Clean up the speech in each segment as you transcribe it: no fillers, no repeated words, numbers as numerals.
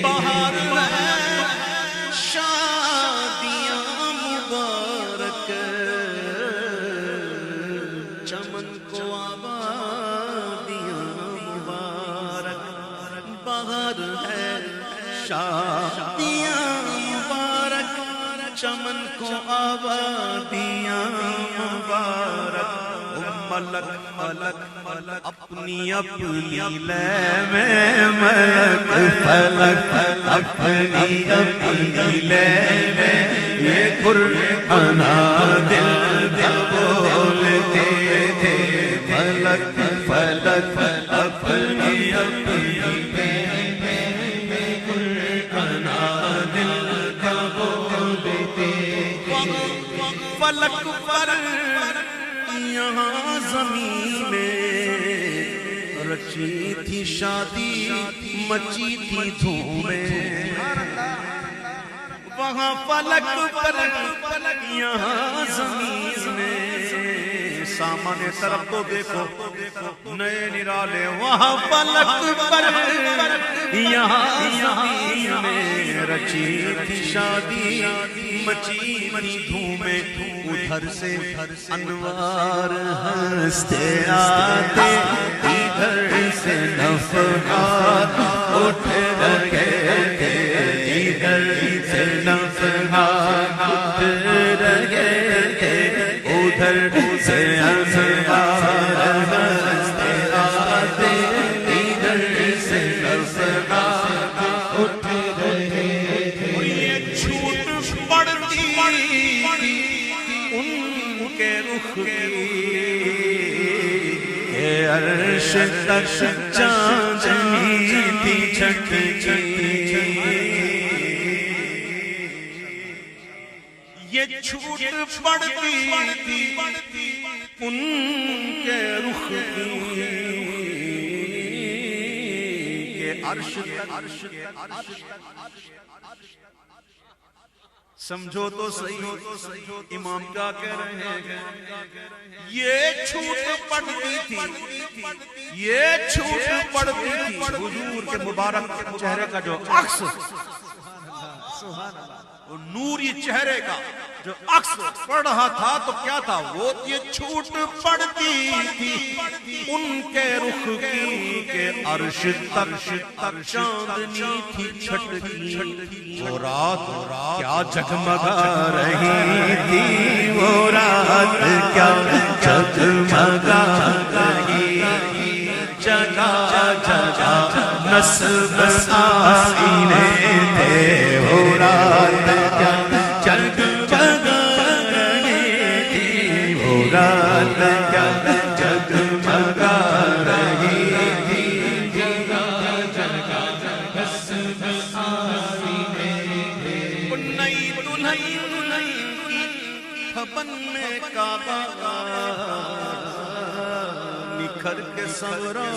بہار ہے شادیاں مبارک، چمن کو آبادیاں مبارک، بہار ہے شادیاں مبارک، چمن کو آبادیاں مبارک، ملک ملک ملک اپنی اپنی لے میں ملک فلک اپنی اپنی لے میں یہ قرآن دل بولتے تھے، ملک فلک اپنی اپنی لے میں قرآن دل بولتے، فلک پر یہاں زمین میں رچی تھی شادی، مچی تھی دھومیں، وہاں فلک پر یہاں زمین میں، سامنے طرف تو دیکھو نئے نرالے، وہاں فلک پر یہاں زمین میں رچی تھی شادی، مچی تھی دھومیں، ادھر سے انوار ہنستے آتے، ادھر سے نفحات اٹھ رہے تھے، ادھر سے نفحات اٹھ رہے تھے، ادھر سے انوار ہنستے آتے، ادھر سے نفحات اٹھ رہے تھے، یہ چھوٹ پڑتی ان کے رخ کی کہ عرش تک چاندنی تھی چھٹی، یہ چھوٹ پڑتی تھی ان کے رخ کی کہ عرش سمجھو تو صحیح امام کیا کہہ رہے ہیں، یہ چھوٹ پڑتی تھی، یہ چھوٹ پڑتی تھی حضور کے مبارک چہرے کا جو عکس، وہ نوری چہرے کا جو عکس پڑ رہا تھا تو کیا تھا، وہ یہ چھوٹ پڑتی تھی ان کے رخ کی کہ عرش تک چاندنی تھی چھٹی، وہ رات کیا جگمگا رہی تھی، وہ رات کیا جگمگا رہی، جگہ جگہ نصب آئینے تھے، وہ رات کیا جگمگا رہی تھی، وہ رات کیا جگمگا رہی تھی، جگہ جگہ نصب آئینے تھے، نئی دلہن کی تھپن میں کعبہ نکھر کے سورا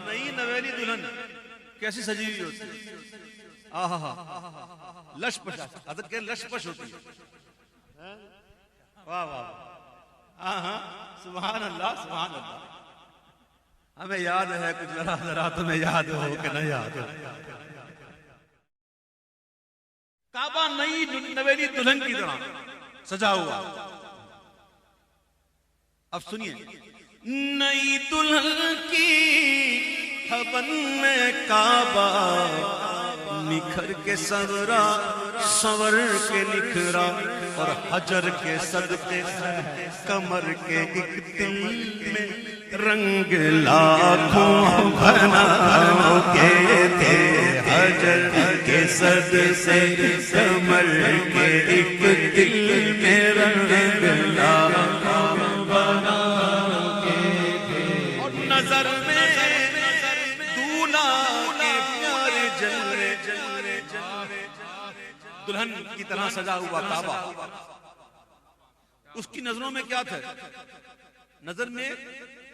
نئی نویلی دلہن کیسی سجی ہوئی ہوتی ہے، آہا لش پش، حضرت کہ لش پش ہوتی ہے، واہ واہ، آہا سبحان اللہ سبحان اللہ، ہمیں یاد ہے کچھ ذرا ذرا تمہیں یاد ہو کہ نہ یاد ہو، کعبہ نئی نویلی دلہن کی طرح سجا ہوا، اب سنیے، نئی دلہن کی تھپن میں کعبہ نکھر کے سورا سور کے نکھرا، اور حجر کے صدقے کمر کے ایک دل میں رنگ لاکھوں بناؤ کے تھے، حجر کے صدقے کمر کے ایک دل میں رنگ لاکھوں بناؤ کے تھے، اور نظر میں دلہن کی طرح سجا ہوا کعبہ، اس کی نظروں میں کیا تھے، نظر میں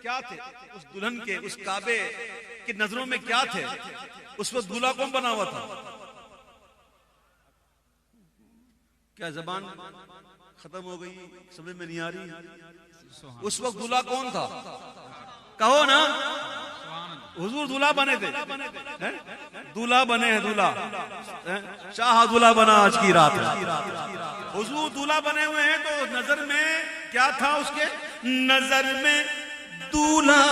کیا تھے اس دلہن کے، اس کعبے کی نظروں میں کیا تھے، اس وقت دولہا کون بنا ہوا تھا، کیا زبان ختم ہو گئی؟ سمجھ میں نہیں آ رہی؟ اس وقت دلہا کون تھا؟ کہو نا، حضور دلہا بنے تھے، دلہا بنے ہیں، دلہا شاہ دلہا بنا آج کی رات ہے، حضور دلہا بنے ہوئے ہیں۔ تو نظر میں کیا تھا اس کے؟ نظر میں دلہا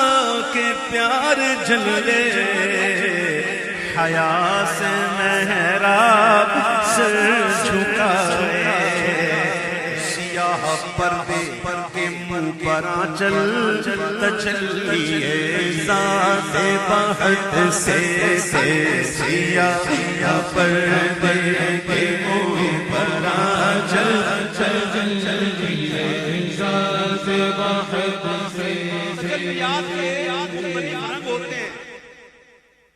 کے پیار جلوے، حیا سے محراب سر جھکائے، سیاہ پردے کے منہ پر آنچل تجلی ذات بہت سے، سیاہ پردے کے منہ پر آنچل تجلی ذات بہت سے۔ رنگ ہوتے ہیں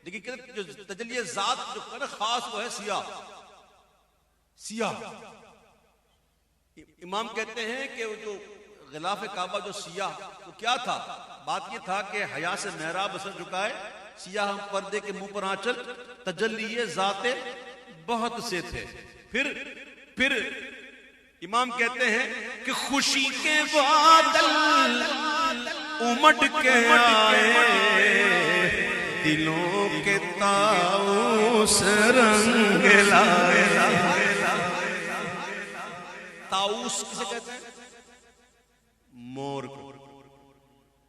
لیکن جو تجلی ذات جو خاص وہ ہے سیاہ، سیاہ۔ امام کہتے ہیں کہ وہ جو غلاف کعبہ جو سیاہ، وہ کیا تھا؟ بات یہ تھا کہ حیا سے محراب سر جھکائے، سیاہ پردے کے منہ پر آنچل تجلی ذات بہت سے تھے۔ پھر امام کہتے ہیں کہ خوشی کے بادل امٹ کے آئے، دلوں کے طاؤس رنگ لائے۔ طاؤس کسے کہتے ہیں؟ مور کو۔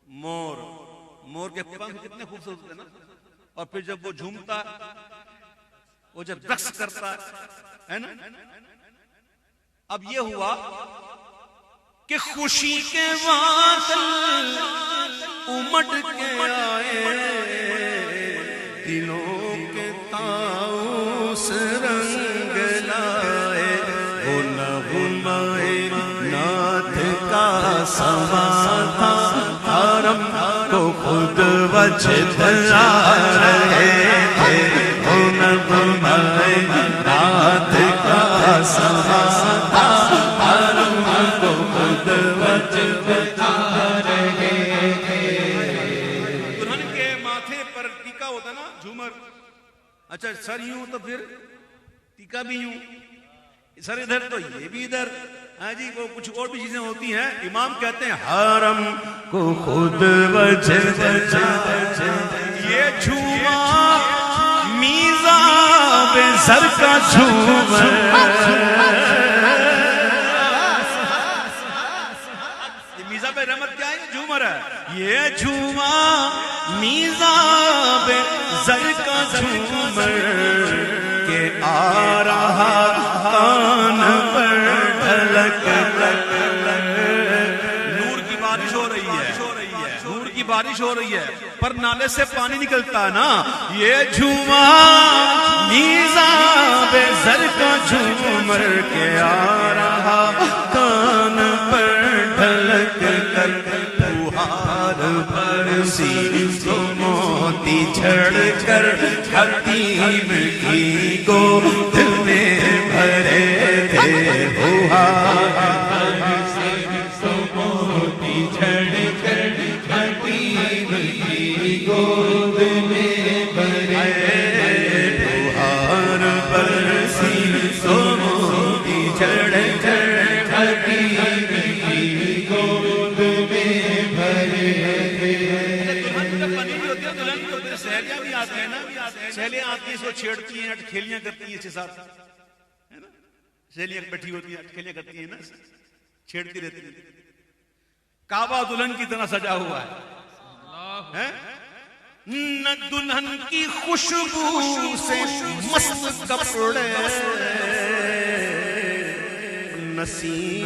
مور کے پنکھ کتنے خوبصورت ہوتے ہیں نا، اور پھر جب وہ جھومتا ہے، وہ جب رقص کرتا ہے نا۔ اب یہ ہوا کہ خوشی کے بادل امٹ کے آئے، دلوں کے طاؤس رنگ لائے، وہ نغمۂ نعت کا سما تھا، حرم کو خود وجدا رہے تھے، وہ نغمۂ نعت کا سما تھا، حرم کو خود وجدا رہے تھے۔ دلہن کے ماتھے پر ٹیکا ہوتا نا، جھومر، اچھا سر یوں تو پھر ٹیکا بھی یوں، سر ادھر تو یہ بھی ادھر، ہاں جی وہ کچھ اور بھی چیزیں ہوتی ہیں۔ امام کہتے ہیں حرم کو خود وجدا، یہ جھوما میزاب زر کا جھومر، یہ میزاب رحمت کیا ہے؟ جھومر ہے۔ یہ جھوما میزاب زر کا جھومر کہ آ رہا کان پر ڈھلک، نور کی بارش ہو رہی ہے، نور کی بارش ہو رہی ہے، پر نالے سے پانی نکلتا نا۔ یہ جھوما میزاب زر کا جھومر کہ آ رہا کان پر ڈھلک کر، بہار برسی تو موتی جھڑ کر، حتیم کی گود میں بھرے تھے، بہار برسی تو موتی جھڑ کر، حتیم کی گود میں بھرے، بہار برسی تو موتی جھڑ کر، حتیم کی گود میں بھرے۔ سہیلیاں بھی آتے ہیں نا، سہیلیاں آتی ہیں، سو چھیڑتی ہیں، کھیلیاں کرتی ہیں، 6-7 ہے نا، سہیلیاں بیٹھی ہوتی ہیں، کھیلیاں کرتی ہیں نا، چھیڑتی رہتی ہیں۔ کعبہ دلہن کی طرح سجا ہوا ہے، نہ دلہن کی خوشبو سے مست کپڑے، نسیم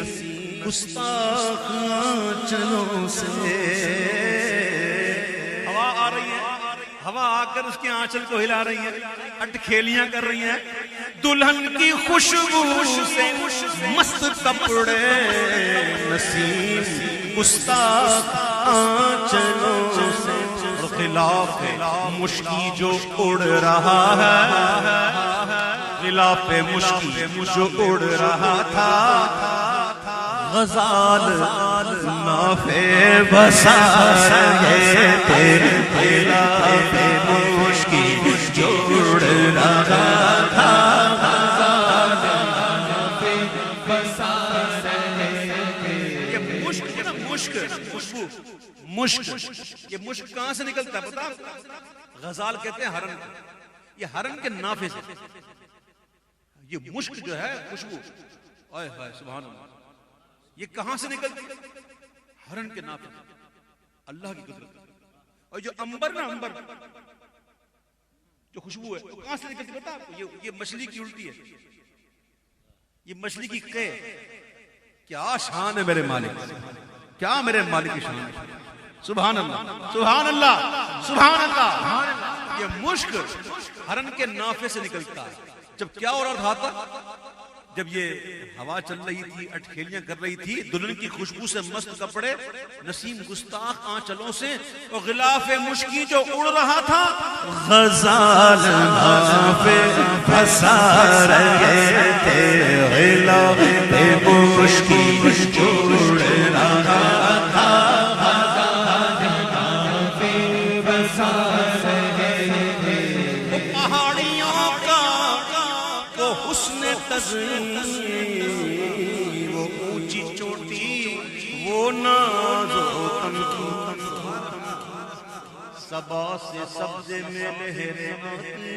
گستاخ آنچلوں سے، ہوا آ رہی ہے، ہوا آ کر اس کے آنچل کو ہلا رہی ہے، اٹکھیلیاں کر رہی ہیں۔ دلہن کی خوشبو سے مست کپڑے، نسیم گستاخ آنچلوں سے، اور خلاف مشکی جو اڑ رہا ہے، خلاف مشکی جو اڑ رہا تھا، غزال نافے بسا رہے تھے، خلاف مشکی جو اڑ رہا تھا، غزال نافے یہ مشک ہے نا، مشک، خوشبو، مشک، یہ مشک کہاں سے نکلتا ہے پتا؟ غزال کہتے ہیں ہرن کو، یہ ہرن کے نافے سے، یہ مشک جو ہے خوشبو، آئے ہائے سبحان اللہ، یہ کہاں سے نکلتی ہے؟ ہرن کے نافے سے، اللہ کی قدرت۔ اور جو امبر نا، امبر جو خوشبو ہے وہ کہاں سے نکلتی پتا آپ کو؟ یہ مچھلی کی الٹی ہے، یہ مچھلی کی قے۔ کیا شان ہے میرے مالک، کیا میرے مالک کی شان ہے، سبحان اللہ سبحان اللہ سبحان اللہ۔ یہ مشک ہرن کے نافے سے نکلتا ہے۔ جب کیا ہو رہا تھا؟ جب یہ ہوا چل رہی تھی، اٹکھیلیاں کر رہی تھی، دلہن کی خوشبو سے مست کپڑے، نسیم گستاخ آنچلوں سے، اور غلاف مشکی جو اڑ رہا تھا، غزال نافے پھنسا رہے تھے، غلاف مشکی اڑ رہا تھا، غزال نافے پھنسا رہے تھے، پہاڑیوں کا وہ حسن تزئین، وہ اونچی چوٹی، وہ ناز و تمکین، صبا سے سبزے میں لہریں آتی،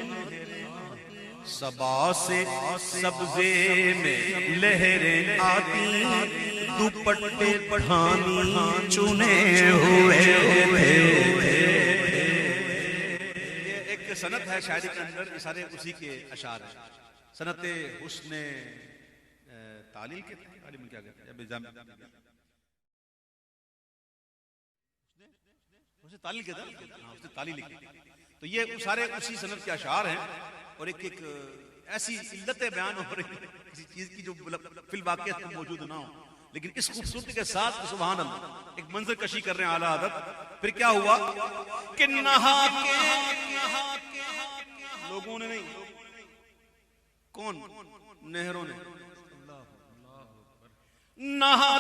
صبا سے سبزے میں لہریں آتی، دوپٹے پٹھانی چنے ہوئے تھے۔ یہ ایک سنت ہے شاعری کے اندر، یہ سارے اسی کے اشعار ہیں۔ سنت حسن تعلیل کے تعلیم کیا کہتے ہیں؟ اسے تعلیل کہتے ہیں، اسے تعلیل لکھی۔ تو یہ سارے اسی سنت کے اشعار ہیں، اور ایک ایسی علت بیان ہو رہی ہے کسی چیز کی جو فی الواقع موجود نہ ہو، لیکن اس خوبصورتی کے ساتھ سبحان اللہ ایک منظر کشی کر رہے ہیں اعلیٰ حضرت۔ پھر کیا ہوا کہ نہا کے لوگوں نے نہیں، کون؟ نہروں نے، نہا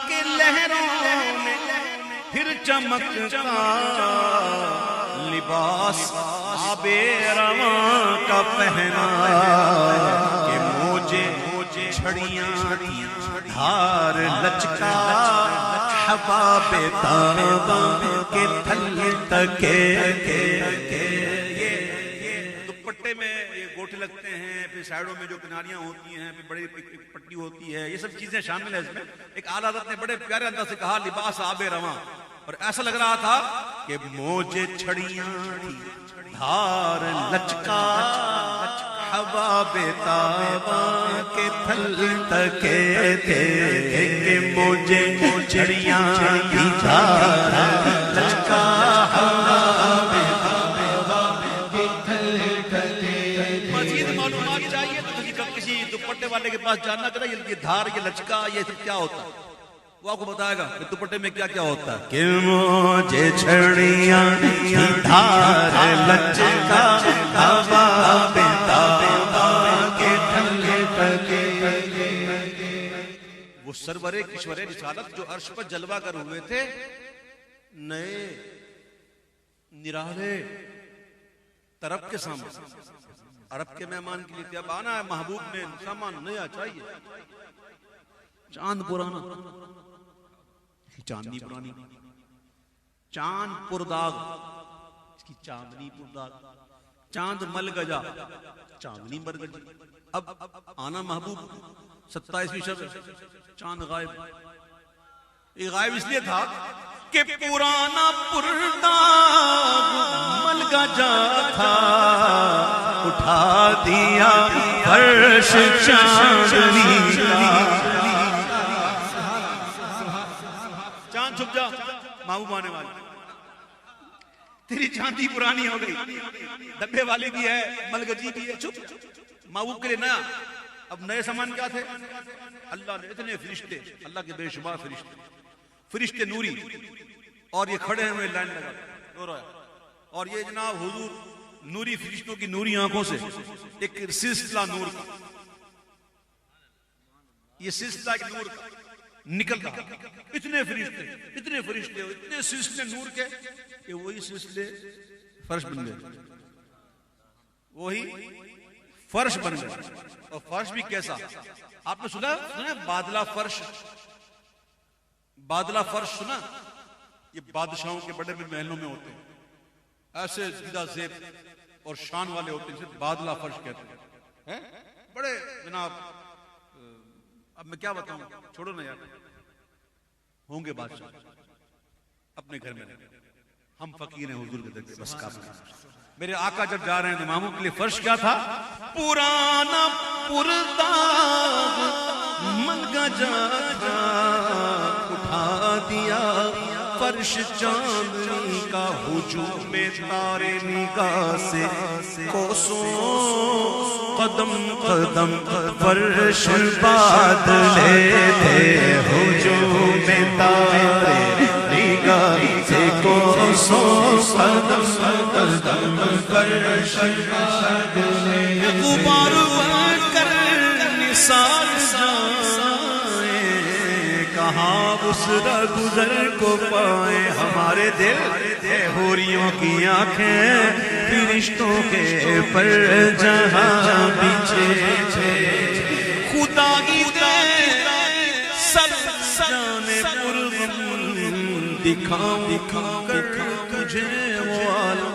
کے لہروں نے پھر چمکتا لباس آب رواں کا پہنا، کہ موجے چھڑیاں دھار لچکا، ہوا بتاباں کے تھل تکے، دوپٹے میں یہ گوٹے لگتے ہیں، پھر سائڈوں میں جو کناریاں ہوتی ہیں، پھر بڑی پٹی ہوتی ہے، یہ سب چیزیں شامل ہیں اس میں۔ ایک اعلیٰ حضرت نے بڑے پیارے انداز سے کہا لباس آب رواں، اور ایسا لگ رہا تھا کہ موجے چھڑیاں دھار لچکا، ہوا بتاباں کے تھل تکے تھے، کہ موجے چھڑیاں دھار لچکا، دوپٹے والے کے پاس جاننا کرے یہ دھار، یہ لچکا، یہ کیا ہوتا ہے، وہ آپ کو بتائے گا کہ دوپٹے میں کیا کیا ہوتا ہے۔ کہ مجھے چھڑیاں دھار لچکا، ہوا بتاباں کے تھل تکے، وہ سرور کشور رسالت جو عرش پر جلوہ کر ہوئے تھے، نئے نرالے طرف کے سامنے، عرب کے مہمان کے لیے اب آنا ہے، محبوب میں سامان نیا چاہیے، چاند پرانا، چاندنی پرانی، چاند پرداغ، اس کی چاندنی پرداغ، چاند مل گجا، چاندنی مر گجی۔ اب آنا محبوب 27ویں شب، چاند غائب۔ یہ غائب اس لیے تھا کہ پرانا پرداغ مل گجا تھا، اٹھا دیا فرش چاندنی کا، چاند چھپ جا محبوب آنے والی، تیری چاندی پرانی ہو گئی، ڈبے والی بھی ہے، ملگجی بھی ہے، چھپ محبوب کے لیے نیا۔ اب نئے سامان کیا تھے؟ اللہ نے اتنے فرشتے، اللہ کے بے شمار فرشتے نوری، اور یہ کھڑے ہوئے لائن لگا رو رہا ہے، اور یہ جناب حضور نوری فرشتوں کی نوری آنکھوں سے ایک سلسلہ نور کا، یہ سلسلہ ایک نور کا نکل رہا، اتنے فرشتے اتنے سلسلے نور کے کہ وہی سلسلے فرش بن گئے، وہی فرش بن گئے. اور فرش بھی کیسا؟ آپ نے سنا بادلہ فرش؟ بادلہ فرش سنا؟ یہ بادشاہوں کے بڑے بڑے محلوں میں ہوتے ہیں، ایسے زیدہ زیب اور شان والے ہوتے ہیں، جسے بادلہ فرش کہتے ہیں. بڑے جناب، اب میں کیا بتاؤں، چھوڑو نا یار. ہوں گے بادشاہ اپنے گھر میں، ہم فقیر ہیں حضور کے در کے، بس کافی. میرے آقا جب جا رہے ہیں اماموں کے لیے فرش کیا تھا؟ پرانا پرداغ ملگا جا اٹھا دیا فرش چاندنی کا، ہجوم تارے نگاہ سے کوسوں قدم قدم فرش بادلے تھے، ہجوم تارے نگاہ سے کوسوں قدم قدم فرش بادلے. غبار بن کر نثار کہاں اس گزر کو پائے ہمارے دل، حوریوں کی آنکھیں فرشتوں کے پر جہاں پیچھے. خدا کی سر جانے پرغم دکھاؤں کر تجھے وہ عالم،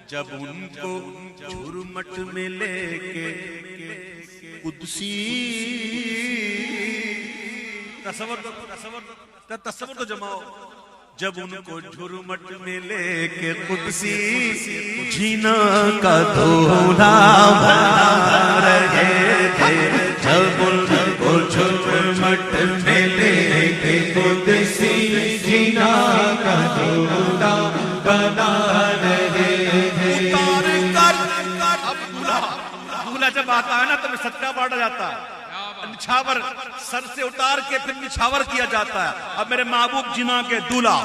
جب ان کو جھرمٹ میں لے کے قدسی. تصور تو جماؤ. جب ان کو جھرمٹ میں لے کے قدسی جینا کا دھولا بنا رہے تھے، جب ان کو جھرمٹ میں لے کے قدسی جینا کا دھولا بنا رہے تھے. اب جب آتا ہے نا تو صدقہ بانٹا جاتا ہے، نچھاور سر سے اتار کے پھر نچھاور کیا جاتا ہے. اب میرے محبوب جنا کے دولہ،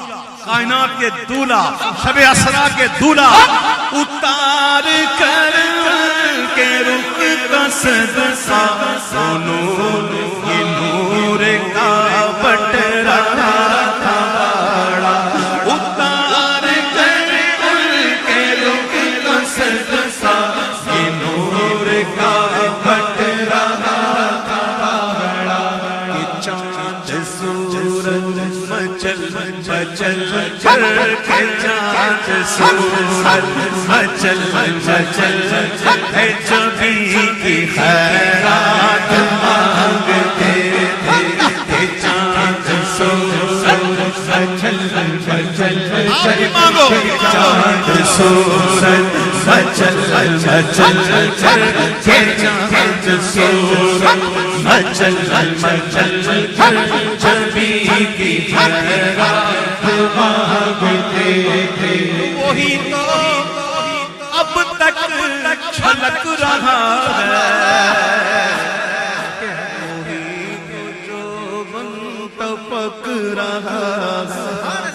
کائنات کے دولہ، شب اسرا کے دولہ، اتار کر کے رخ کا صدقہ نور یہ نور کا بٹرا تھا، اتار کر کے رخ کا صدقہ یہ نور کا بٹرا تھا. کہ چاند سورج مچل مچل کر کے چاند سورج مچل مچل ہے جبھی کی خیرات مانگتے تھے. کہ چاند سورج مچل مچل چاند سورج مچل مچل کے چاند سورج مچل مچل جبھی کی خیرات مانگتے تھے. وہی تو اب تک چھلک رہا ہے، وہی جو من ٹپک رہا ہے.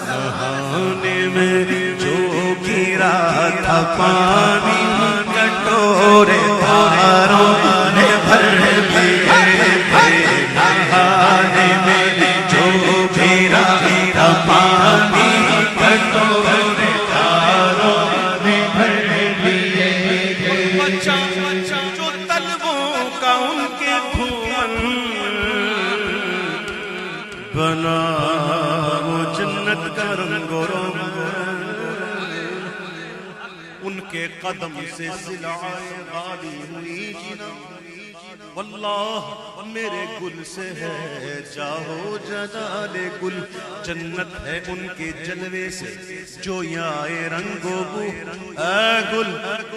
نہانے میں جو گرا تھا پانی کٹورے تاروں نے بھر دیے تھے. نہانے میں جو گرا تھا پانی کٹورے تاروں نے بھر دیے تھے. جو طلبوں کا ان کے دھومن بنا وہ جنت کا رنگ و رنگ، ان کے قدم سے سلائے غالی ہوئی جنا. واللہ میرے گل سے ہے جاؤ جلال گل، جنت ہے ان کے جلوے سے جو یائے رنگ و بو. اے گل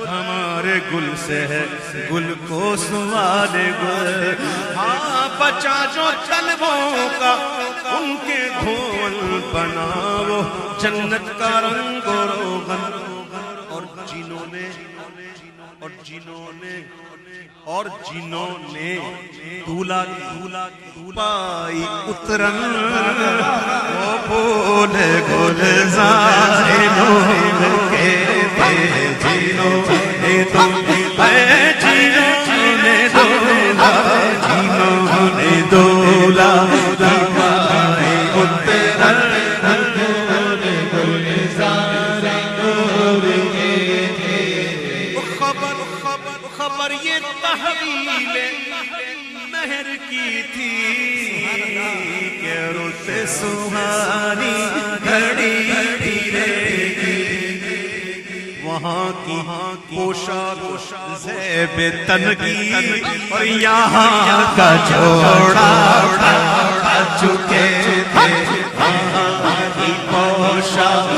ہمارے گل سے ہے گل کو سوال گل. ہاں بچا جو طلبوں کا ان کے دھول بناؤ جنت کا رنگ و روغن. اور جنہوں نے دھولا پائی اترن، وہ بھول گلزار نور کے تھے. جنہوں نے جنہوں نے دولا پائی اترن، بھول گلزار نور کے تھے. پر یہ تحویل مہر کی تھی کہ رت سہانی گھڑی رہے گی وہاں کی پوشاک زیب تنگی اور یہاں کا جوڑا چکے تھے وہاں کی پوشاک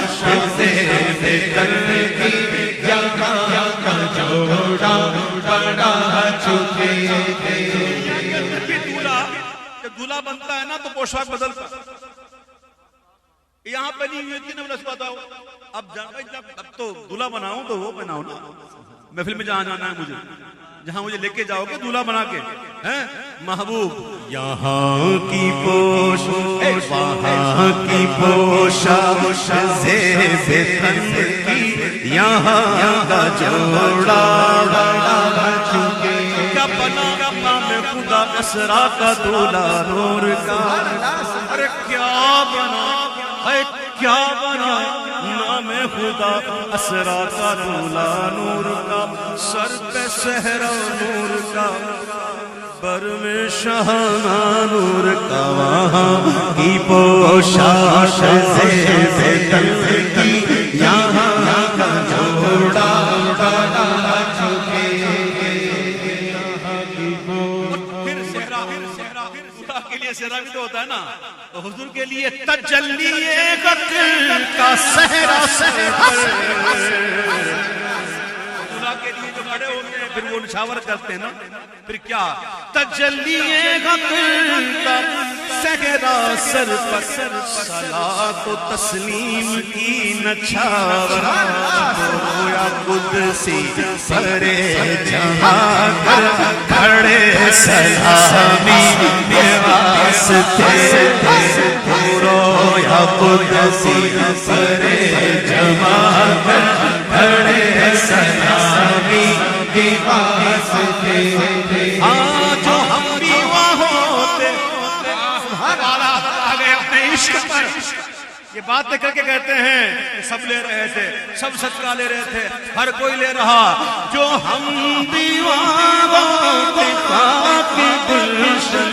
زیب تنگی یہاں کا جوڑا بڑا چکے تھے جب دولہا بنتا ہے نا تو پوشاک بدلتا یہاں پہ نہیں ہوئی تھی نا بتاؤ اب تو دولہا بناؤں تو وہ بناؤں نا محفل میں جہاں جانا ہے مجھے جہاں مجھے لے کے جاؤ گے دولہا بنا کے محبوب یہاں کی پوش وہاں کی پوشاک زیب تنگی یہاں کا جوڑا چکے کیا بنا نام خدا اسرا کا دولہا نور کا ارے کیا بنا کیا بنا نام خدا اسرا کا دولہا نور کا سر پہ صحرا نور کا بر میں شہانہ نور کا وہاں کی پوشاک زیب تنگی یہاں کا جوڑا بڑا چکے پھر صحرا کے لیے صحرا بھی تو ہوتا ہے نا تو حضور کے لیے تجلی حق کا صحرا خدا کے لیے جو کھڑے ہوتے ہیں پھر وہ نشاور کرتے ہیں نا پھر کیا تجلی حق کا صحرا سر پر صلاۃ و تسلیم کی نچھاور یا قدسی سر جہاں کر کھڑے سلامی واسطے یا قدسی سر جہاں کر کھڑے سلامی واسطے جو ہم بھی وہاں ہوتے یہ باتیں کر کے کہتے ہیں سب لے رہے تھے سب صدقہ لے رہے تھے ہر کوئی لے رہا جو ہم دیوانوں کے خاک گلشن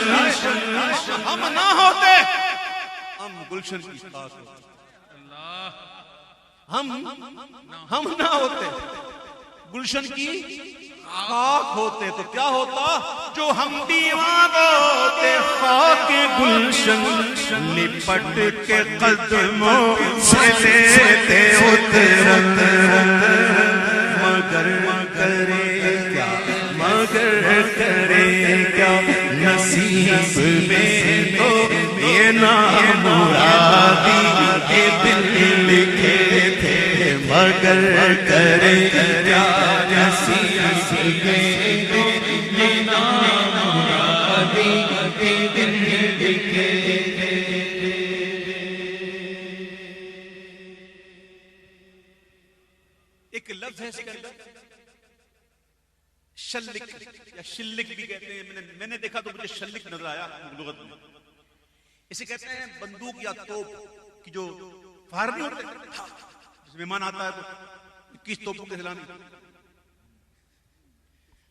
ہم نہ ہوتے ہم گلشن کی خاک ہم نہ ہوتے گلشن کی خاک ہوتے تو کیا ہوتا جو ہم دیوان ہوتے خاک گلشن لپٹ کے قدموں سے لیتے اترت مگر کرے کیا نصیب میں تو یہ نامرادی کے دل لکھے تھے مگر کرے کیا نصیب میں تو یہ نامرادی کے دل لکھے تھے ایک لفظ ہے شلک یا شلک بھی کہتے ہیں میں نے دیکھا تو مجھے شلک نظر آیا لغت میں اسے کہتے ہیں بندوق یا توپ کی جو فائر نہیں ہوتے جس مہمان آتا ہے تو 21 توپوں کے ہلانے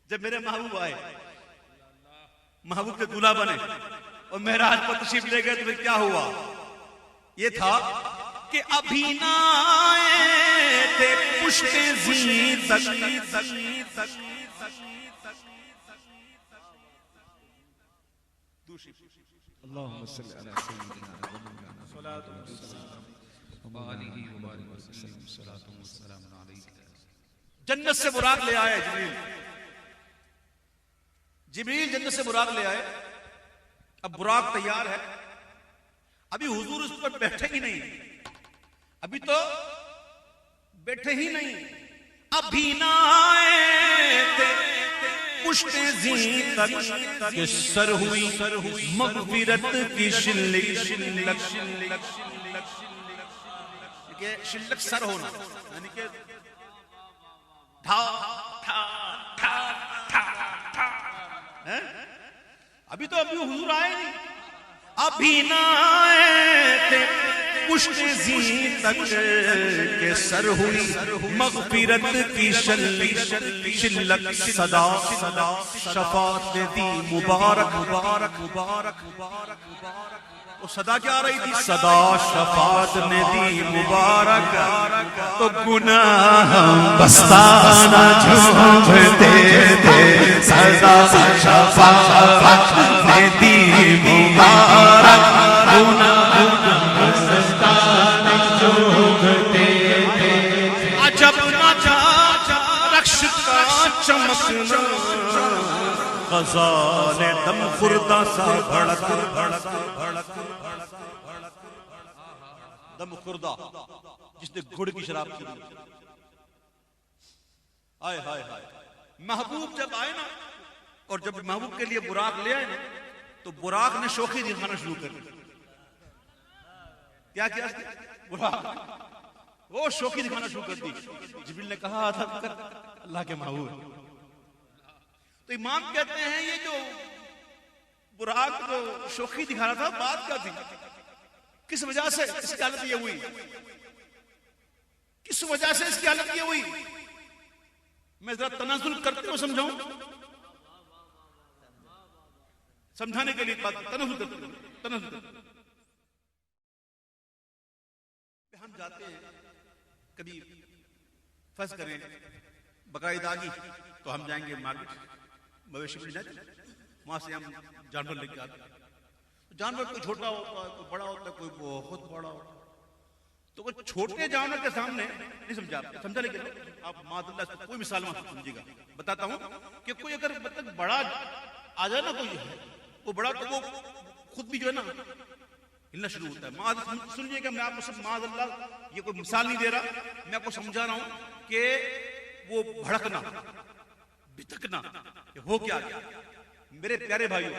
جب میرے محبوب آئے محبوب کے دولہا بنے اور معراج پر تشریف لے گئے تو پھر کیا ہوا یہ تھا کہ ابھی نہ آئے تھے پشت زین تک اللهم صل على سيدنا ومولانا صلاة وآله وبارك وسلم صلاة والسلام عليك جنت سے براق لے آئے جبریل جنت سے براق لے آئے اب براق تیار ہے ابھی حضور اس پر بیٹھے ہی نہیں ابھی تو بیٹھے ہی نہیں ابھی نہ آئے تھے پشت زین تک کہ سر ہوئی مغفرت کی شلک شلک سر ہونا یعنی کہ ٹھا ٹھا ٹھا ٹھا ٹھا ابھی حضور آئے نہیں ابھی نہ آئے تھے پشت زین تک کے سر ہوئی مغفرت کی شلک صدا شفاعت دی مبارک مبارک مبارک مبارک وہ صدا کیا آ رہی تھی؟ صدا شفاعت نے دی مبارک تو گناہ بستانہ جھومتے تھے صدا شفاعت نے دی مبارک گناہ بستانہ جھومتے تھے عجب نہ جا رخش کا چمکنا غزال دم خوردہ سا بھڑک بھڑک بھڑک دم خوردہ جس نے گھڑ کی شراب کی آئے ہائے ہائے محبوب جب آئے نا اور جب محبوب کے لیے براق لے آئے نا تو براق نے شوخی دکھانا شروع کر دی کیا کیا براق وہ شوخی دکھانا شروع کر دی جبریل نے کہا تھا اللہ کے محبوب تو امام کہتے ہیں یہ جو براق جو شوخی دکھا رہا تھا بات کیا تھی کس وجہ سے اس کی حالت یہ ہوئی کس وجہ سے اس کی حالت یہ ہوئی میں ذرا تنازل کرتے ہوئے سمجھاؤں سمجھانے کے لیے بات تنازل کرتے ہم جاتے ہیں کبھی فرض کریں بقرعید آ گئی تو ہم جائیں گے مارکیٹ مویشی مل جاتے وہاں سے ہم جانور لے کے آتے ہیں جانور کوئی چھوٹا ہوتا ہے کوئی بڑا ہوتا ہے کوئی بہت بڑا ہوتا ہے تو کوئی چھوٹے جانور کے سامنے نہیں سمجھا لیکن آپ معاذ اللہ سے کوئی مثال وہاں سے سمجھے گا بتاتا ہوں کہ کوئی اگر بڑا آ جائے نا کوئی وہ بڑا تو وہ خود بھی جو ہے نا ہلنا شروع ہوتا ہے سنیے کہ میں آپ کو صرف معاذ اللہ یہ کوئی مثال نہیں دے رہا میں آپ کو سمجھا رہا ہوں کہ وہ بھڑکنا بھٹکنا ہو کیا گیا میرے پیارے بھائیو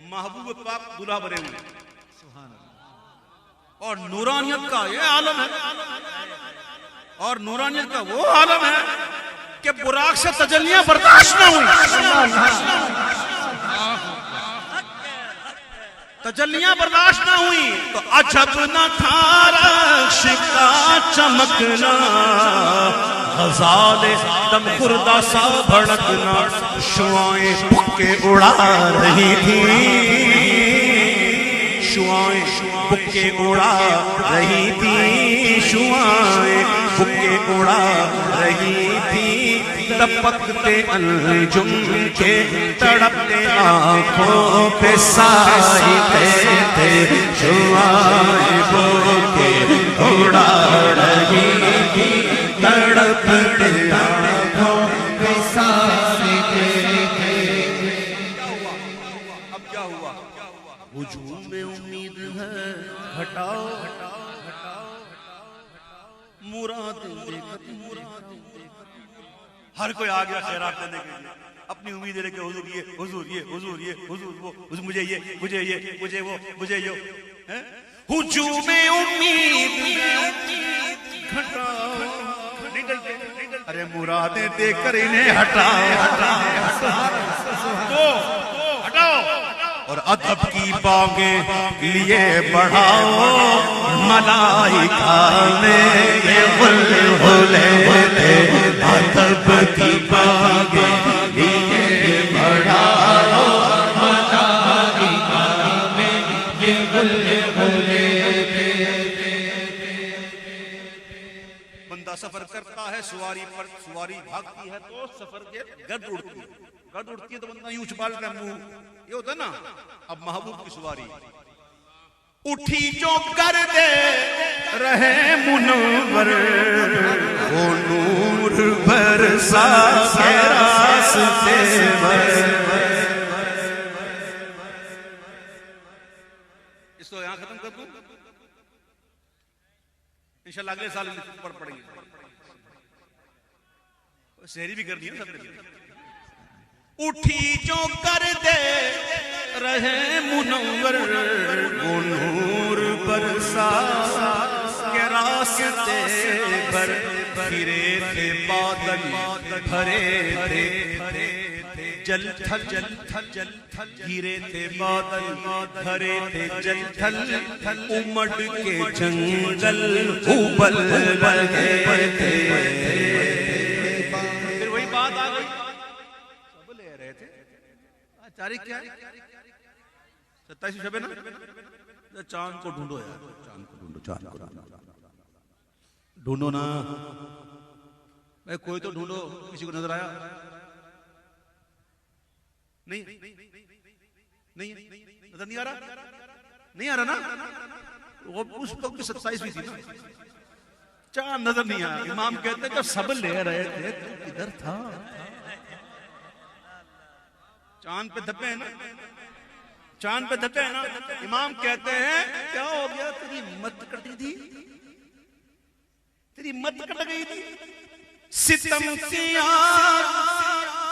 محبوب پاک دلہا بنے ہوئے اور نورانیت کا یہ عالم ہے اور نورانیت کا وہ عالم ہے کہ براق سے تجلیاں برداشت نہ ہوئی تجلیاں برداشت نہ ہوئی تو عجب نہ تھا رخش کا چمکنا غزال دم خوردہ سا بھڑکنا شعائیں بکے اڑا رہی تھی شعائیں بکے اڑا رہی تھی شعائیں بکے اڑا رہی تھی لپکتے انجم کے تڑپتے آنکھوں پہ سائے تھے شعائیں بکے اڑا رہی تھی تڑپتے آنکھوں پہ سائے تھے اب کیا ہوا ہجوم میں امید ہے ہٹاؤ مراد ہر کوئی آ گیا خیرات دینے کے لیے اپنی امید لے کے حضور یہ حضور یہ حضور یہ حضور وہ مجھے یہ مجھے یہ مجھے وہ مجھے یہ ہجوم امید ہٹاؤ ارے مرادیں دے کر انہیں ہٹاؤ ہٹاؤ اور ادب کی باغیں لیے بڑھاؤ ملائکہ نے یہ غلغلے تھے ادب کی باغیں لیے بڑھاؤ ملائکہ نے یہ غلغلے تھے بندہ سفر کرتا ہے سواری پر سواری بھاگتی ہے تو سفر کے گرد اڑتی ہے گرد اڑتی ہے تو بندہ یوں چھپا لیتا ہے منہ یہ ہوتا ہے نا اب محبوب کی سواری اٹھی جو کر دے رہے منور وہ نور برسا کے راستے اس کو یہاں ختم کر دوں انشاءاللہ اگلے سال پڑھ پڑیں گے سحری بھی کرنی ہے سب نے اٹھی جو کر دے رہے منور وہ نور برسا کے راستے پر پھرے تھے بادل بھرے تھے جل تھل گرے تھے بادل بھرے تھے جل تھل امڑ کے جنگل ابل رہے تھے. پھر وہی بات آ گئی سب لے رہے تھے. تاریخ کیا ہے 27 شب ہے نا. چاند کو ڈھونڈو یار, چاند کو ڈھونڈو, چاند کو ڈھونڈو نا بھائی, کوئی تو ڈھونڈو. کسی کو نظر آیا؟ نہیں نظر نہیں آ رہا, نہیں آ رہا نا. اس وقت بھی 27 بھی تھی نا, چاند نظر نہیں آیا. امام کہتے ہیں جب سب لے رہے تھے تو کدھر تھا؟ چاند پہ دھپے ہیں نا, چاند پہ دھپے ہیں نا. امام کہتے ہیں کیا ہو گیا, تیری مت کٹی تھی, تیری مت کٹ گئی تھی. ستم کی آگ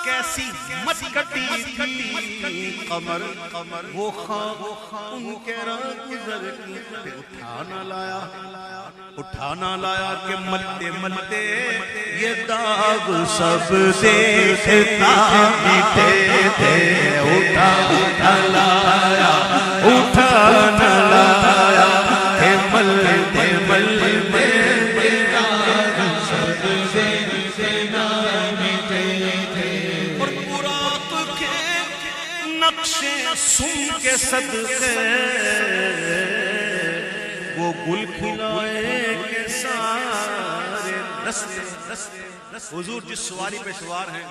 کیسی مت کٹی تھی, قمر وہ خواہ ان کے رنگ گزر کی. اٹھانا لایا کہ ملتے ملتے یہ داغ سب دیکھتا تھے. اٹھانا لایا کہ ملتے ملتے سن کے صدقے وہ گل کھلائے کے سارے رستے. حضور جس سواری پہ سوار ہیں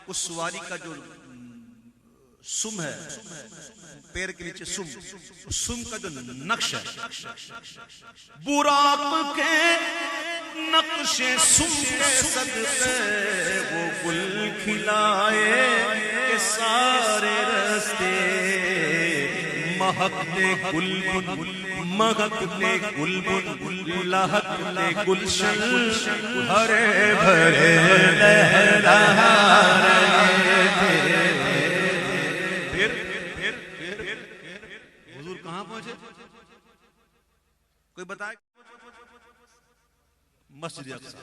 اس سواری کا جو سم ہے, پیر کے نیچے سم کا جو نقش ہے, براق کے نقش سم کے صدقے وہ گل کھلائے کے سارے رستے. مہکتے گلبن مہکتے گلبن لہکتے گلشن ہرے بھرے لہرا رہے تھے. حضور کہاں پہنچے؟ کوئی بتائے؟ مسجد اقصی.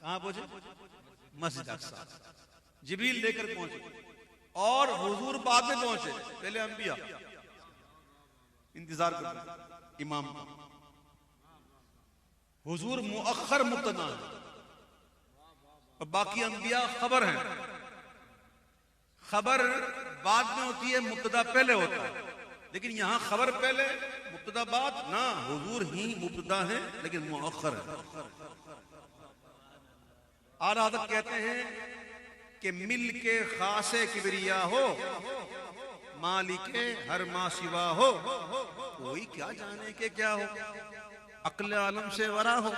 کہاں پہنچے؟ مسجد اقصی. جبریل لے کر پہنچے اور حضور بعد میں پہنچے, پہلے انبیاء انتظار کرتے امام. حضور مؤخر مقتدا ہے اور باقی انبیاء خبر ہیں. خبر بعد میں ہوتی ہے, مبتدا پہلے ہوتا ہے. لیکن یہاں خبر پہلے مبتدا بعد نہ, حضور ہی مبتدا ہے لیکن مؤخر ہے. اعلیٰ حضرت کہتے ہیں کہ مل کے خاص کبریا ہو, مالک ہر ما سوا ہو, کوئی کیا جانے کہ کیا ہو, عقل عالم سے ورا ہو.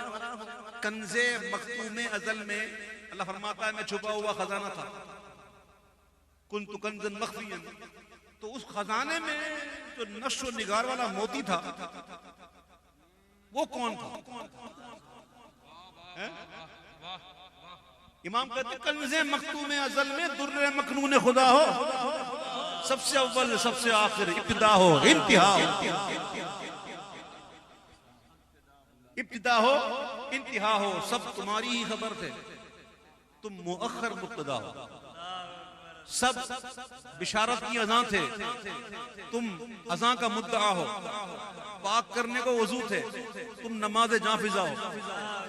کنز مختوم ازل میں اللہ فرماتا ہے میں چھپا ہوا خزانہ تھا, کنت کنزا مخفیا. تو اس خزانے میں جو نقش و نگار والا موتی تھا وہ کون تھا؟ امام کہتے کنز مختوم ازل میں در مکنون خدا ہو, سب سے اول سب سے آخر, ابتدا ہو انتہا ہو, ابتدا ہو انتہا ہو, سب تمہاری ہی خبر تھے, تم مؤخر مبتدا ہو. سب بشارت کی اذان تھے, تم اذان کا مدعا ہو. پاک کرنے کو وضو تھے, تم نماز جاں فضا ہو.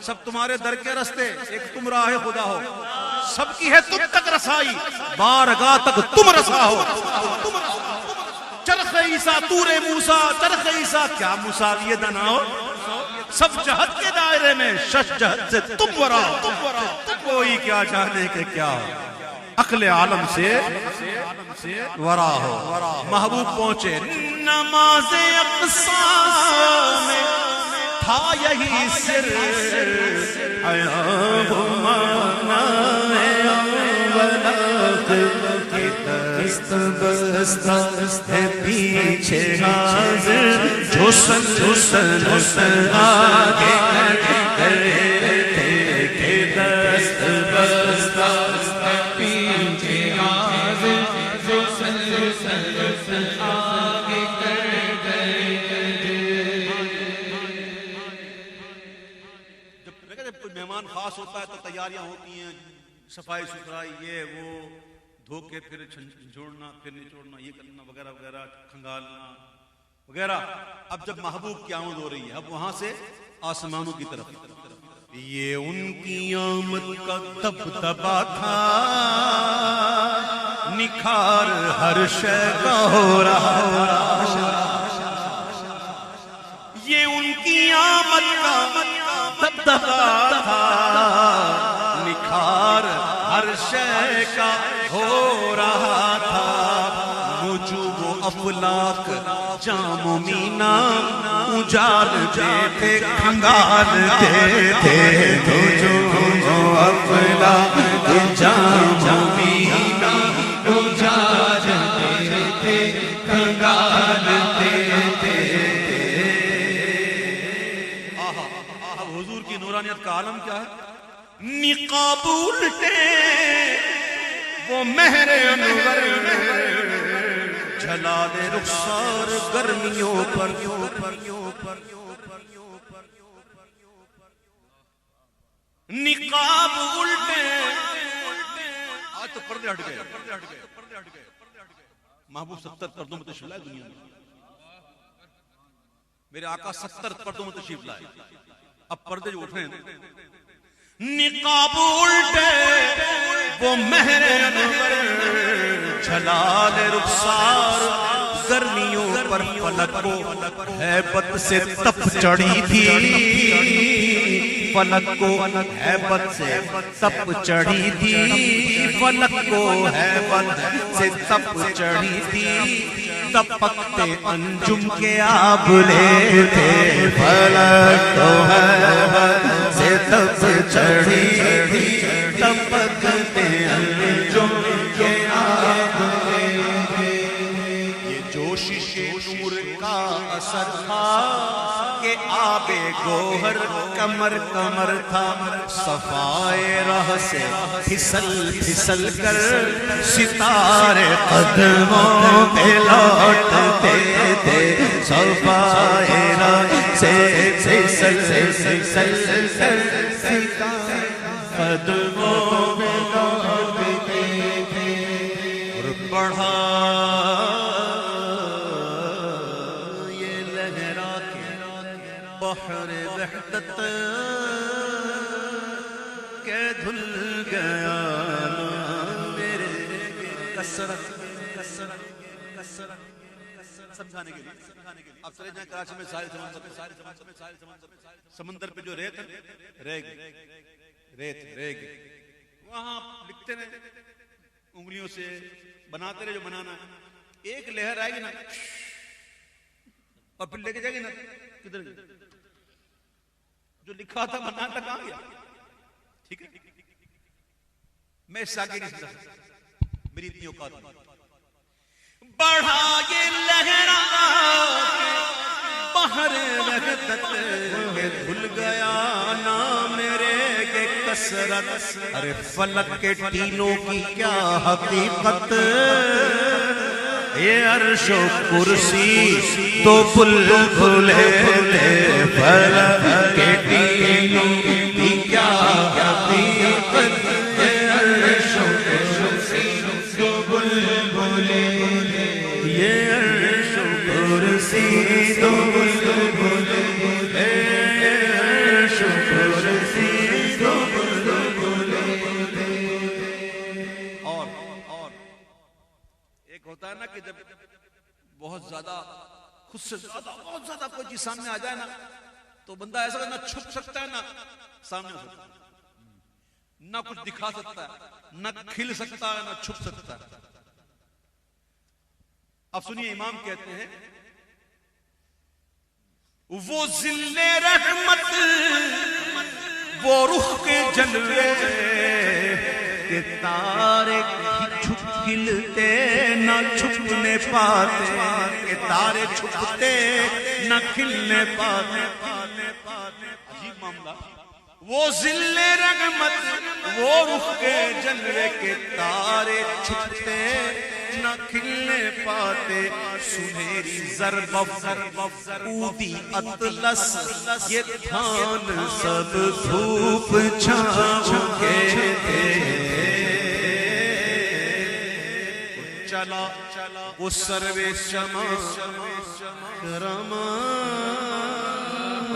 سب تمہارے در کے رستے, ایک تم راہ خدا ہو. سب کی ہے تم تک رسائی, بارگاہ تک تم رسا ہو. چرخ عیسیٰ تور موسیٰ, چرخ عیسیٰ کیا مساوی دنا ہو. سب جہت کے دائرے میں شش جہت سے تم ورا ہو. کوئی کیا جانے کہ کیا ہو, عقل عالم سے ورا ہو. محبوب پہنچے نماز اقصی میں, تھا یہی سر دست بستہ ہے پیچھے حاضر, جھسن جھسن آگے کرے تھے کہ دست بستہ پیچھے حاضر, جھسن جھسن آگے کرے تھے. جب کوئی مہمان خاص ہوتا ہے تو تیاریاں ہوتی ہیں, صفائی ستھرائی, یہ وہ دھو کے پھر جھوڑنا پھر نچوڑنا یہ کرنا وغیرہ وغیرہ کھنگالنا وغیرہ. اب جب محبوب کی آمد ہو رہی ہے اب وہاں سے آسمانوں کی طرف یہ ان کی آمد کا دبدبا تھا نکھار ہر شے کا ہو رہا. یہ ان کی آمد کا دبدبا تھا نکھار ہر شے کا ہو رہا تھا. نجوم و افلاک جام و مینا اجالتے تھے کھنگالتے تھے. نجوم و افلاک جام و مینا اجالتے تھے کھنگالتے تھے. حضور کی نورانیت کا عالم کیا ہے؟ نقاب الٹے وہ مہر انور جلال رخسار گرمیوں پر نقاب الٹے. آج تو پردے ہٹ گئے. محبوب 70 پردوں میں تشریف لائے دنیا میں. میرے آقا 70 پردوں میں تشریف لائے. اب پردے جو اٹھ رہے ہیں نقاب الٹے وہ مہر انور جلال رخسار گرمیوں پر فلک کو ہیبت سے تپ چڑھی تھی. فلک کو ہیبت سے تپ چڑھی تھی. فلک کو ہیبت سے تپ چڑھی تھی. تپکتے انجم کے آبلے تھے. فلک کو ہیبت سے تپ چڑھی تھی. تپکتے انجم کے آبلے تھے. یہ جوشش نور کا اثر تھا کہ آب گوہر کمر کمر تھا. صفائے راہ سے پھسل پھسل کر ستارے قدموں پہ لوٹتے تھے. صفائے راہ سے پھسل پھسل کر ستارے قدموں پہ لوٹتے تھے. اور بڑھا بحر وحدت کہ دھل گیا میرے کثرت سمجھانے کے لیے. اب چلے جائیں کراچی میں سمندر پہ جو ریت ریگ وہاں لکھتے رہے انگلیوں سے بناتے رہے جو بنانا ہے. ایک لہر آئے گی نا اور پھر لے کے جائے گی نا کدھر جو لکھا تھا بنانا تک آ گیا. ٹھیک ہے میں اس آگے نہیں سکتا میری اتنی اوقات نہیں. بڑھا یہ لہرا بحر وحدت کہ دھل گیا نا میرے کے کثرت. ارے فلک کے ٹینوں کی کیا حقیقت یہ عرش و کرسی تو بلبلے تھے. فلک کے ٹینوں کی کیا حقیقت یہ عرش و کرسی تو بلبلے. یہ عرش و کرسی تو بلبلے. عرش و کرسی تو بلبلے. اور ایک ہوتا ہے نا کہ جب بہت زیادہ خود سے بہت زیادہ کوئی چیز سامنے آ جائے نا تو بندہ ایسا نہ چھپ سکتا ہے نہ سامنے ہو سکتا ہے. نہ کچھ دکھا سکتا ہے نہ کھل سکتا ہے نہ چھپ سکتا ہے. اب سنیے امام کہتے ہیں وہ ذل رحمت وہ رخ کے جلوے کہ تارے چھپ کھلتے نہ چھپنے پاتے. کہ تارے چھپتے نہ کھلنے پاتے. عجیب معاملہ. وہ ذل رحمت وہ رخ کے جلوے کے تارے چھپتے نہ کھلنے پاتے. سنہری ضرب اودی اطلس یہ تھان سب دھوپ چھاؤں کے تھے. چلا وہ سروے شما رما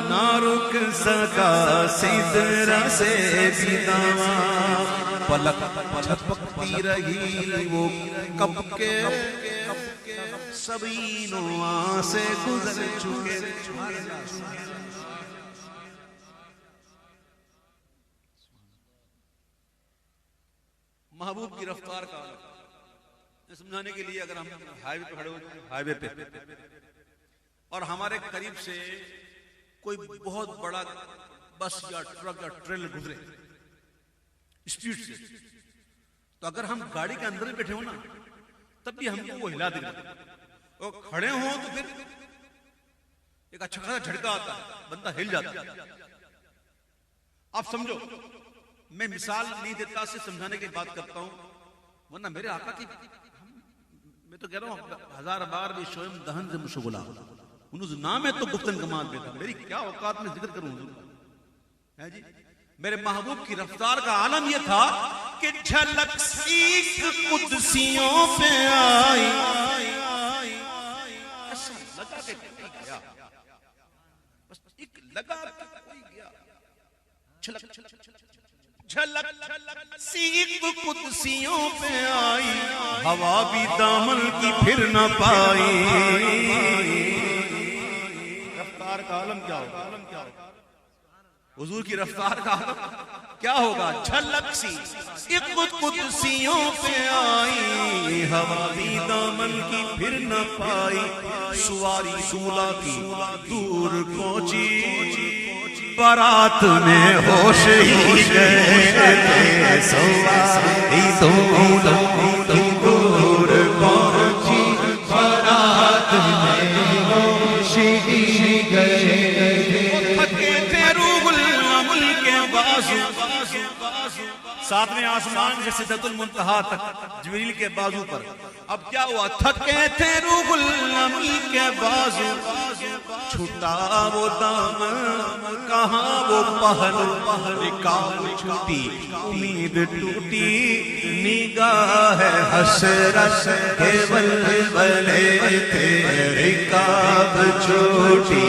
نہ رک سکا سدرا سے بھی داواں پلک جھپکتی رہی وہ کب کے سبھی نواں سے گزر چکے. محبوب کی رفتار کا سمجھانے کے لیے اگر ہم ہائی وے پہ کھڑے ہوتے ہیں ہائی وے پہ اور ہمارے قریب سے کوئی بہت بڑا بس یا ٹرک یا ٹریلر گزرے اسپیڈ سے تو اگر ہم گاڑی کے اندر بیٹھے ہوں نا تب بھی ہم کو وہ ہلا دیں گے اور کھڑے ہوں تو پھر ایک اچھا خاصا جھٹکا آتا ہے بندہ ہل جاتا ہے. آپ سمجھو میں مثال نہیں دیتا سے سمجھانے کی بات کرتا ہوں ورنہ میرے آقا کی میں تو کہہ رہا ہوں ہزار بار بھی شویم دہن سے مشغلہ انہوں نام ہے تو گفتن کمال دیتا میری کیا اوقات میں ذکر کروں ہے جی. میرے محبوب کی رفتار کا عالم یہ تھا کہ جھلک سیکھ قدسیوں پہ آئی ایسا لگا کہ کوئی گیا بس ایک لگا کہ کوئی گیا جھلک سیکھ قدسیوں پہ آئی ہوا بھی دامن کی پھر نہ پائی. رفتار کا عالم کیا ہوگا حضور کی رفتار کا کیا ہوگا. جھلک سی قدسیوں پہ آئی ہوا بھی دامن کی پھر نہ پائی سواری سولا کی دور پہنچی بارات میں ہوش ہی گئے تھے سواری سولا کی دور پہنچی بارات میں ہوش ہی گئے ساتویں آسمان سے سدرۃ المنتہا تک جبریل کے بازو پر. اب کیا ہوا تھکے تھے روح الامل کے بازو چھٹا وہ دامن کہاں وہ پہل رکاب چھوٹی امید ٹوٹی نگاہ حسرت کے ولولے تھے رکاب چھوٹی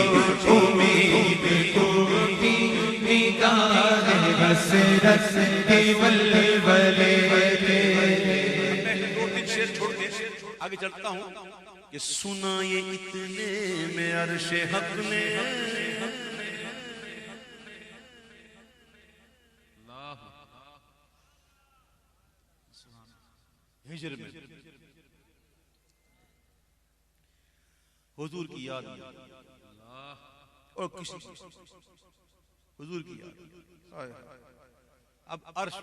امید ٹوٹی نگاہ حسرت کے ولولے تھے. دو تین شعر چھوڑ کے آگے چلتا ہوں کہ سنا یہ اتنے میں عرش حق نے ہجر میں حضور کی یاد اور کسی حضور کی یاد. اب عرش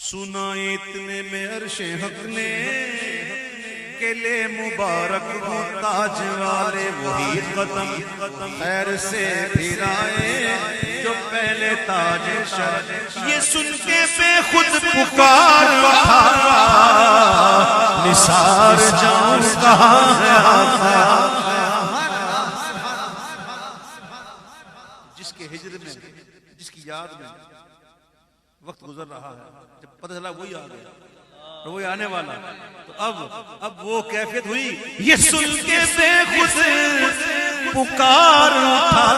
سنا اتنے میں عرش حق نے کہ لے مبارک ہو تاج والے وہی قدم خیر سے پھر آئے جو پہلے تاج شرف. یہ سن کے بے خود پکار اٹھا نثار جاؤں کہاں ہے آقا. جس کے ہجر میں جس کی یاد میں وقت گزر رہا ہے جب پتہ چلا وہی آ گیا اور وہی آنے والا تو اب وہ کیفیت ہوئی. یہ سن کے بے خود پکار اٹھا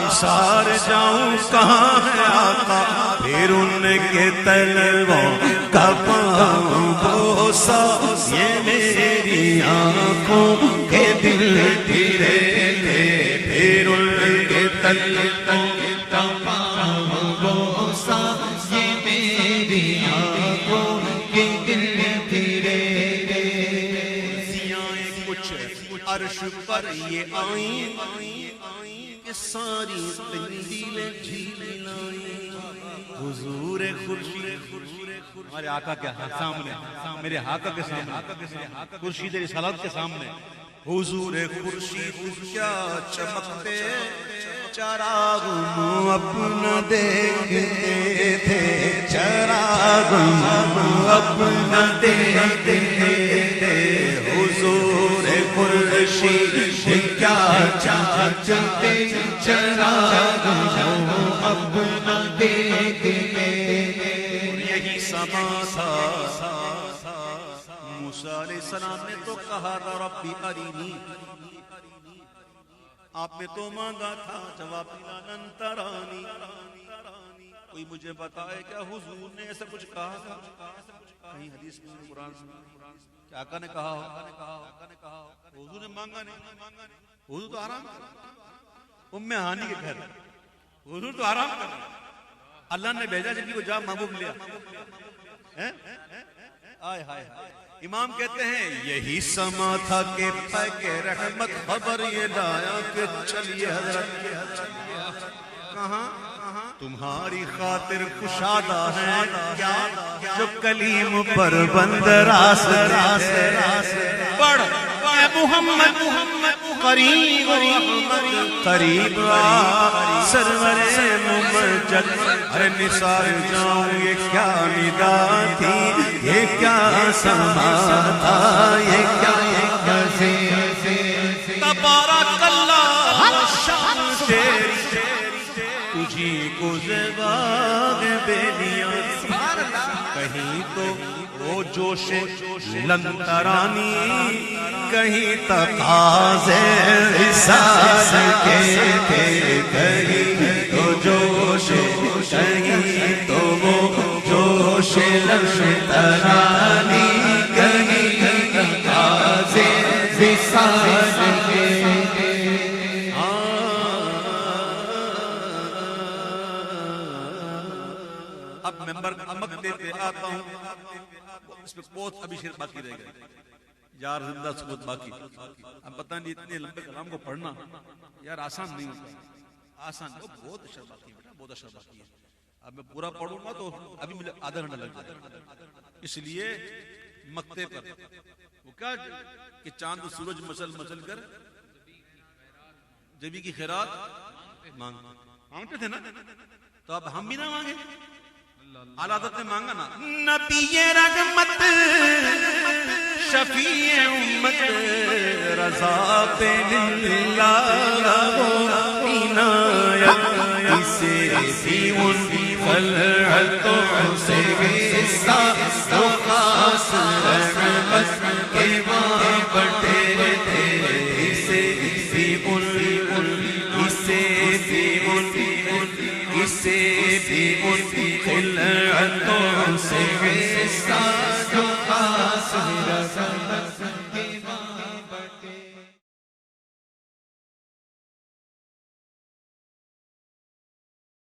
نثار جاؤں کہاں ہے آقا. پھر ان کے تلووں کا پاؤں بوسا یہ میری آنکھوں کے دل پھرے تھے. پھر ان کے تلووں کا پاؤں بوسا یہ میری آنکھوں کے دل پھرے تھے. کچھ عرش پر یہ آئیں کہ ساری تنزیلیں جھیل لائیں. حضور خورشید ہمارے آقا کے سامنے میرے آقا کے سامنے خورشید رسالت کے سامنے حضور خورشید کیا چمکتے چراغ اپنا دیکھتے تھے. چراغ اپنا دیکھتے تھے. حضور خورشید کیا چمکتے چراغ اپنا دیکھتے. یہی سما تھا موسیٰ علیہ السلام نے تو کہا تھا ربی ارینی، آپ نے تو مانگا تھا جواب دیا لن ترانی، کوئی مجھے بتائے کیا حضور نے ایسا کچھ کہا تھا کہیں حدیث میں قرآن میں کہ آقا نے کہا ہو؟ حضور نے مانگا نہیں، حضور تو آرام کر رہا، ام ہانی کے گھر حضور تو آرام کر رہا، اللہ نے بھیجا جن کو جا محبوب لیا۔ آئے ہائے امام کہتے ہیں یہی سما تھا کہ پیک رحمت خبر یہ لایا کہ چلیے حضرت کہاں تمہاری خاطر کشادہ ہے کیا جو کلیم پر بند راس پڑھ اے محمد قریب قریب سرور ممجد، ارے نثار جاؤں یہ کیا ندا تھی، یہ کیا سما تھا، یہ کیا تبارک اللہ شان تیری، تجھی کو زباغ بیلیاں، کہیں تو وہ جوش لنترانی، کہیں تقاضے احساس کے، کہیں تو جوش، کہیں تو وہ جوش لنترانی، کہیں تقاضے احساس کے۔ اب ممبر امک دیتے آتا ہوں، اس میں بہت ابھی شیر باقی رہ گئے، یار زندہ ثبوت باقی، اب پتہ نہیں اتنے لمبے کلام کو پڑھنا یار آسان نہیں ہوتا، آسان بہت اشر باقی ہے بیٹا، بہت اشر باقی ہے، اب میں پورا پڑھوں گا تو ابھی مجھے آدھا گھنٹہ لگ جائے گا، اس لیے مکتے پر وہ کیا کہ چاند سورج مسل کر جبی کی خیرات مانگتے تھے نا، تو اب ہم بھی نہ مانگے، عادت نے مانگا نا، نبی رحمت شفیع امت رضا پہ للہ عنایت، اسے بھی ان خلعتوں سے حصہ تو خاص رحمت کے وہاں بٹے تھے، اسے بھی ان خلعتوں